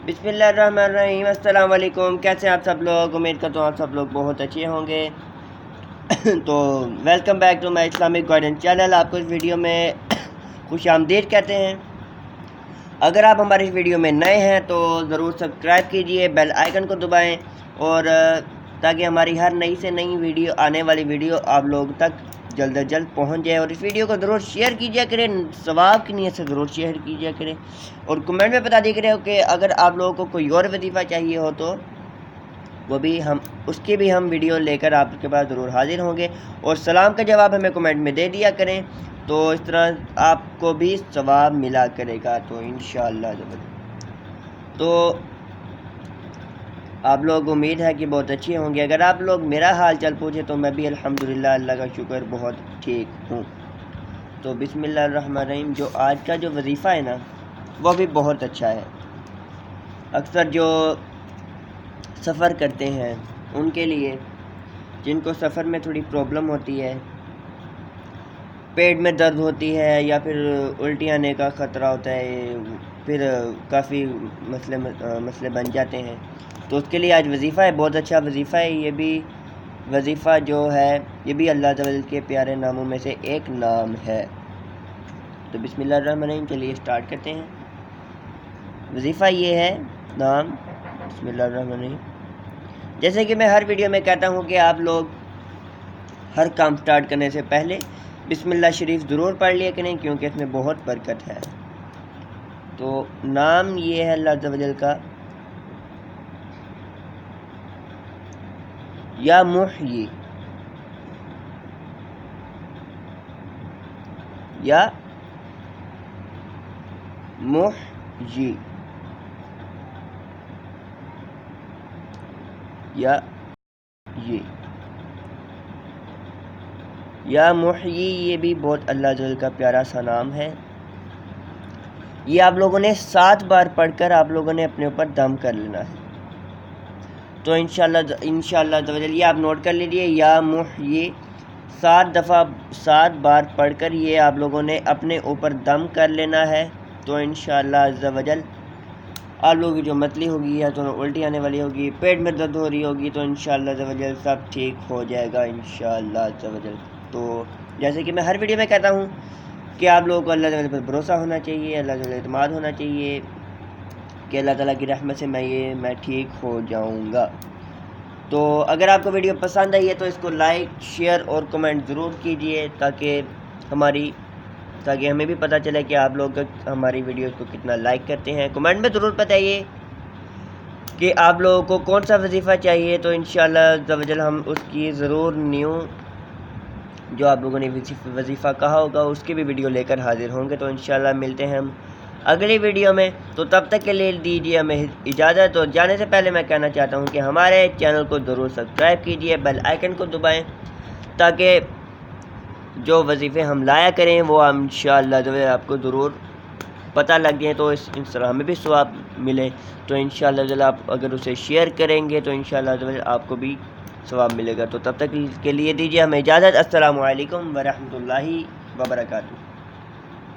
बिस्मिल्लाहिर्रहमानिर्रहीम। अस्सलाम वालेकुम। कैसे हैं आप सब लोग? उम्मीद करता हूँ आप सब लोग बहुत अच्छे होंगे। तो welcome back to my Islamic guidance channel. आपको इस वीडियो में खुश आमदीद कहते हैं। अगर आप हमारे इस वीडियो में नए हैं तो ज़रूर सब्सक्राइब कीजिए, बेल आइकन को दबाएं और ताकि हमारी हर नई से नई वीडियो आने वाली वीडियो आप लोग तक जल्द से जल्द पहुंच जाए। और इस वीडियो को ज़रूर शेयर कीजिए करें, सवाब की नीयत से ज़रूर शेयर कीजिए करें और कमेंट में बता दिया करें कि अगर आप लोगों को कोई और वजीफ़ा चाहिए हो तो वो भी उसकी भी हम वीडियो लेकर आपके पास ज़रूर हाजिर होंगे। और सलाम का जवाब हमें कमेंट में दे दिया करें, तो इस तरह आपको भी सवाब मिला करेगा तो इंशाअल्लाह। तो आप लोग उम्मीद है कि बहुत अच्छे होंगे। अगर आप लोग मेरा हाल चाल पूछे तो मैं भी अल्हम्दुलिल्लाह, अल्लाह का शुक्र, बहुत ठीक हूँ। तो बिस्मिल्लाहिर्रहमानिर्रहीम। जो आज का जो वजीफ़ा है ना वो भी बहुत अच्छा है। अक्सर जो सफ़र करते हैं उनके लिए, जिनको सफ़र में थोड़ी प्रॉब्लम होती है, पेट में दर्द होती है या फिर उल्टी आने का ख़तरा होता है, फिर काफ़ी मसले बन जाते हैं, तो उसके लिए आज वजीफ़ा है। बहुत अच्छा वजीफ़ा है। ये भी वजीफ़ा जो है ये भी अल्लाह ताला के प्यारे नामों में से एक नाम है। तो बिस्मिल्लाहिर्रहमानिर्रहीम, चलिए स्टार्ट करते हैं। वजीफ़ा ये है नाम बिस्मिल्लाहिर्रहमानिर्रहीम। जैसे कि मैं हर वीडियो में कहता हूँ कि आप लोग हर काम स्टार्ट करने से पहले बिस्मिल्लाह शरीफ ज़रूर पढ़ लिया करें, क्योंकि इसमें बहुत बरकत है। तो नाम ये है अल्लाह अज़्ज़ व जल का, या मुहयी, या मुहयी, या मुहयी, ये भी बहुत अल्लाह जल का प्यारा सा नाम है। ये आप लोगों ने 7 बार पढ़कर आप लोगों ने अपने ऊपर दम कर लेना है। तो इंशाअल्लाह ये आप नोट कर लीजिए, या मुहयी 7 बार पढ़कर ये आप लोगों ने अपने ऊपर दम कर लेना है। तो इंशाअल्लाह अज़्ज़ व जल आप लोगों की जो मतली होगी या तो उल्टी आने वाली होगी, पेट में दर्द हो रही होगी, तो इंशाअल्लाह अज़्ज़ व जल सब ठीक हो जाएगा इंशाअल्लाह अज़्ज़ व जल। तो जैसे कि मैं हर वीडियो में कहता हूँ कि आप लोगों को अल्लाह ताला पर भरोसा होना चाहिए, अल्लाह ताला पर एतमाद होना चाहिए कि अल्लाह ताला की रहमत से मैं ठीक हो जाऊँगा। तो अगर आपको वीडियो पसंद आई है तो इसको लाइक, शेयर और कमेंट ज़रूर कीजिए, ताकि हमें भी पता चले कि आप लोग हमारी वीडियोस को कितना लाइक करते हैं। कमेंट में ज़रूर बताइए कि आप लोगों को कौन सा वजीफ़ा चाहिए, तो इंशाअल्लाह अज़्ज़ व जल हम उसकी ज़रूर न्यू जो आप लोगों ने वजीफ़ा कहा होगा उसकी भी वीडियो लेकर हाजिर होंगे। तो इंशाअल्लाह मिलते हैं हम अगली वीडियो में। तो तब तक के लिए दीजिए हमें इजाज़त। और जाने से पहले मैं कहना चाहता हूँ कि हमारे चैनल को ज़रूर सब्सक्राइब कीजिए, बेल आइकन को दबाएं, ताकि जो वजीफ़े हम लाया करें वो इंशाअल्लाह आपको ज़रूर पता लग जाए, तो इस तरह हमें भी सवाब मिले। तो इंशाअल्लाह आप अगर उसे शेयर करेंगे तो इंशाअल्लाह आपको भी सवाब मिलेगा। तो तब तक के लिए दीजिए हमें इजाज़त। अस्सलामु अलैकुम व रहमतुल्लाहि व बरकातुहू।